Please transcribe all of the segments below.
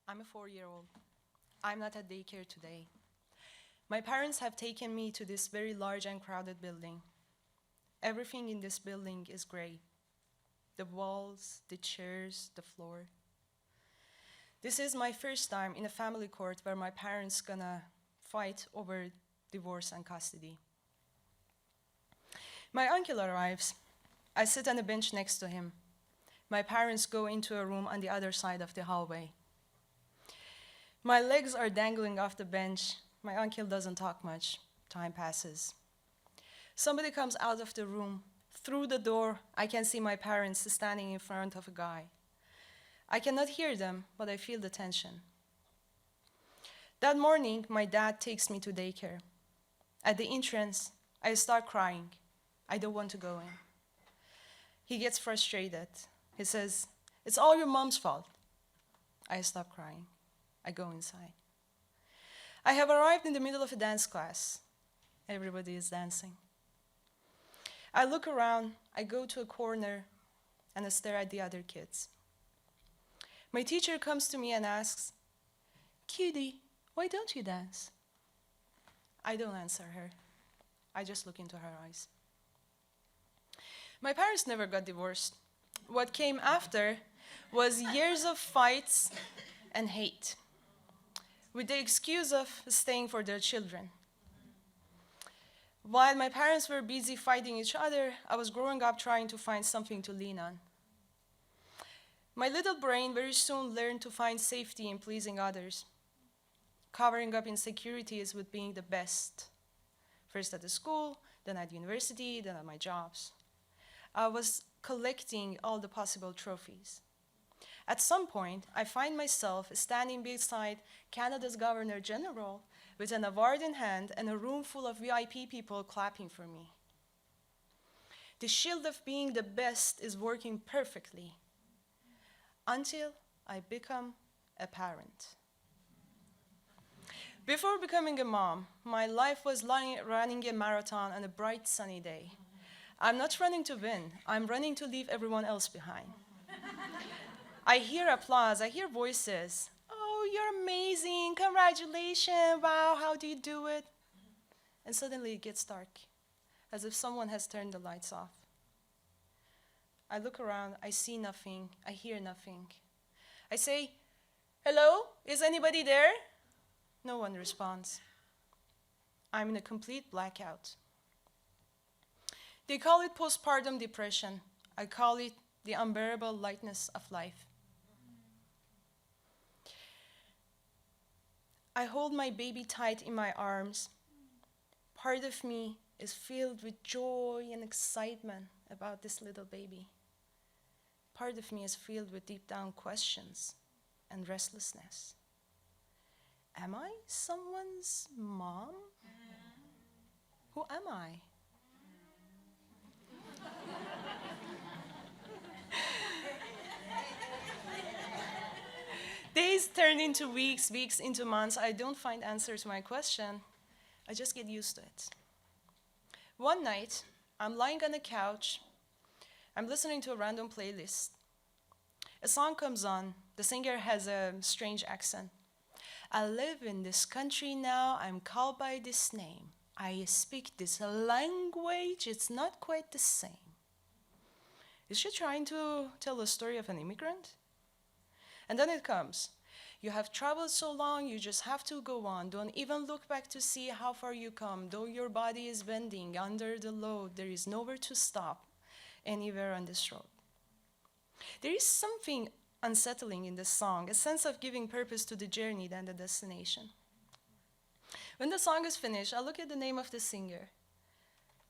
I'm a 4-year-old. I'm not at daycare today. My parents have taken me to this very large and crowded building. Everything in this building is gray. The walls, the chairs, the floor. This is my first time in a family court where my parents gonna fight over divorce and custody. My uncle arrives. I sit on a bench next to him. My parents go into a room on the other side of the hallway. My legs are dangling off the bench. My uncle doesn't talk much. Time passes. Somebody comes out of the room. Through the door, I can see my parents standing in front of a guy. I cannot hear them, but I feel the tension. That morning, my dad takes me to daycare. At the entrance, I start crying. I don't want to go in. He gets frustrated. He says, "It's all your mom's fault." I stop crying. I go inside. I have arrived in the middle of a dance class. Everybody is dancing. I look around, I go to a corner, and I stare at the other kids. My teacher comes to me and asks, "Cutie, why don't you dance?" I don't answer her. I just look into her eyes. My parents never got divorced. What came after was years of fights and hate, with the excuse of staying for their children. While my parents were busy fighting each other, I was growing up trying to find something to lean on. My little brain very soon learned to find safety in pleasing others, covering up insecurities with being the best, first at the school, then at university, then at my jobs. I was collecting all the possible trophies. At some point, I find myself standing beside Canada's Governor General with an award in hand and a room full of VIP people clapping for me. The shield of being the best is working perfectly until I become a parent. Before becoming a mom, my life was running a marathon on a bright sunny day. I'm not running to win, I'm running to leave everyone else behind. I hear applause, I hear voices. "Oh, you're amazing, congratulations, wow, how do you do it?" And suddenly it gets dark, as if someone has turned the lights off. I look around, I see nothing, I hear nothing. I say, "Hello, is anybody there?" No one responds. I'm in a complete blackout. They call it postpartum depression. I call it the unbearable lightness of life. I hold my baby tight in my arms. Part of me is filled with joy and excitement about this little baby. Part of me is filled with deep down questions and restlessness. Am I someone's mom? Who am I? Days turn into weeks, weeks into months. I don't find answers to my question. I just get used to it. One night, I'm lying on a couch. I'm listening to a random playlist. A song comes on. The singer has a strange accent. "I live in this country now. I'm called by this name. I speak this language. It's not quite the same." Is she trying to tell the story of an immigrant? And then it comes. "You have traveled so long, you just have to go on. Don't even look back to see how far you come. Though your body is bending under the load, there is nowhere to stop anywhere on this road." There is something unsettling in this song, a sense of giving purpose to the journey than the destination. When the song is finished, I look at the name of the singer.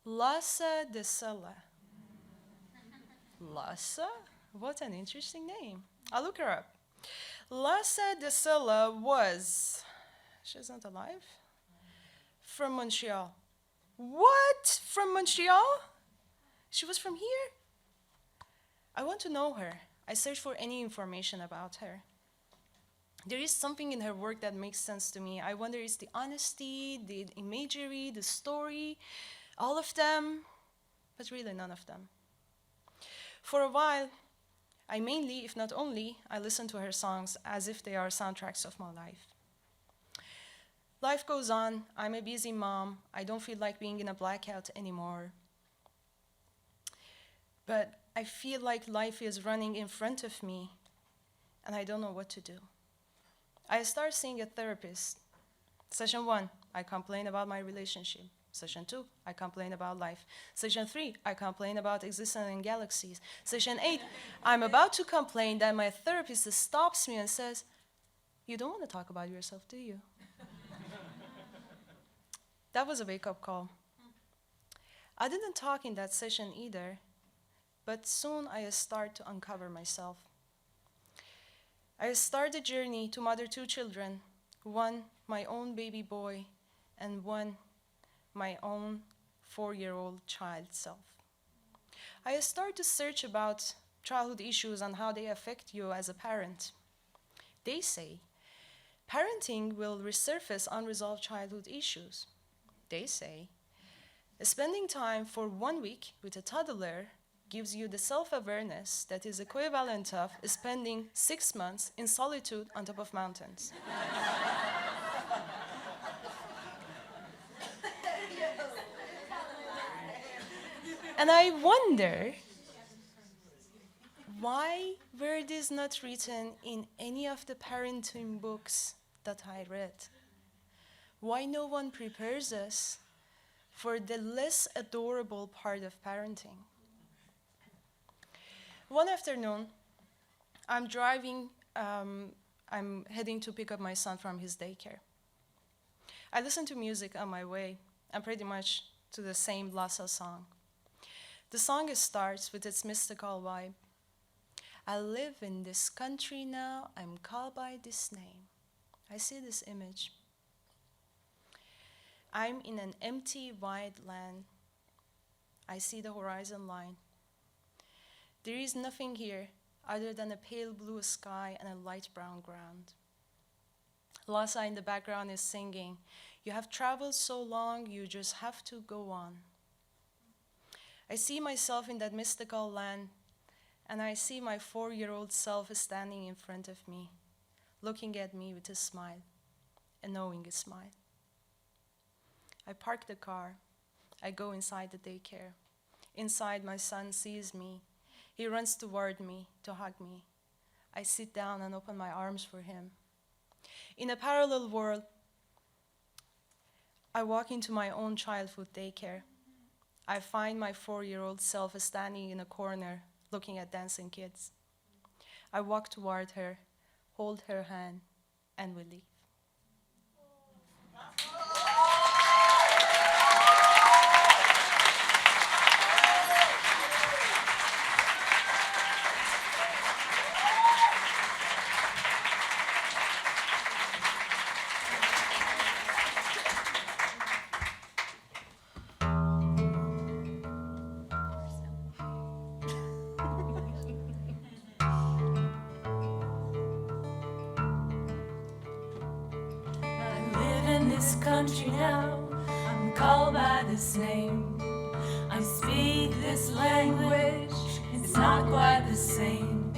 Rossa de Sala. Rossa? What an interesting name. I look her up. Rossa de Sala was, she's not alive, from Montreal. What? From Montreal? She was from here? I want to know her. I search for any information about her. There is something in her work that makes sense to me. I wonder, is the honesty, the imagery, the story, all of them, but really none of them. For a while, I mainly, if not only, I listen to her songs as if they are soundtracks of my life. Life goes on. I'm a busy mom. I don't feel like being in a blackout anymore. But I feel like life is running in front of me, and I don't know what to do. I start seeing a therapist. Session 1, I complain about my relationship. Session 2, I complain about life. Session 3, I complain about existence in galaxies. Session 8, I'm about to complain that my therapist stops me and says, "You don't want to talk about yourself, do you?" That was a wake-up call. I didn't talk in that session either, but soon I start to uncover myself. I start the journey to mother 2 children, one my own baby boy, and one my own 4-year-old child self. I start to search about childhood issues and how they affect you as a parent. They say, parenting will resurface unresolved childhood issues. They say, spending time for 1 week with a toddler gives you the self-awareness that is equivalent of spending 6 months in solitude on top of mountains. And I wonder, why were these not written in any of the parenting books that I read? Why no one prepares us for the less adorable part of parenting? One afternoon, I'm driving, I'm heading to pick up my son from his daycare. I listen to music on my way, and pretty much to the same Rossa song. The song starts with its mystical vibe. I live in this country now, I'm called by this name. I see this image. I'm in an empty, wide land. I see the horizon line. There is nothing here other than a pale blue sky and a light brown ground. Rossa in the background is singing, "You have traveled so long, you just have to go on." I see myself in that mystical land, and I see my 4-year-old self standing in front of me, looking at me with a smile, a knowing smile. I park the car. I go inside the daycare. Inside, my son sees me. He runs toward me to hug me. I sit down and open my arms for him. In a parallel world, I walk into my own childhood daycare. I find my 4-year-old self standing in a corner, looking at dancing kids. I walk toward her, hold her hand, and we leave. This country now, I'm called by this name. I speak this language, it's not quite the same.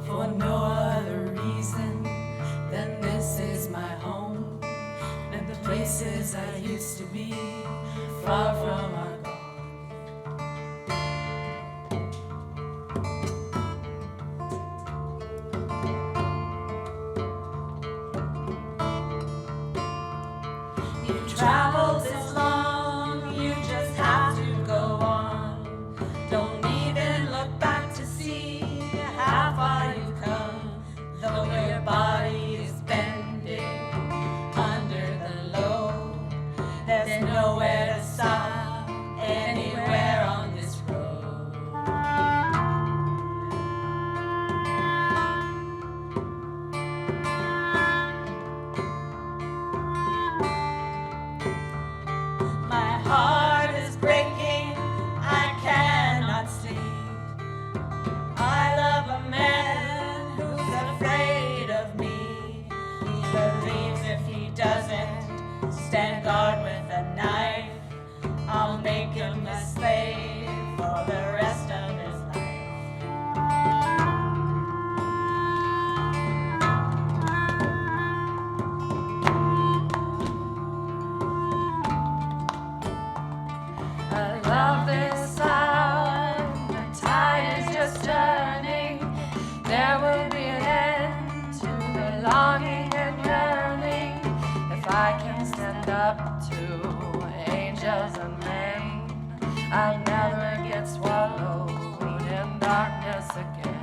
For no other reason than this is my home. And the places I used to be far from are gone. Travel this long, you just have to go on. Don't even look back to see how far you've come. Though your body is bending under the load, there's nowhere to stop. just turning. There will be an end to the longing and yearning. If I can stand up to angels and men, I'll never get swallowed in darkness again.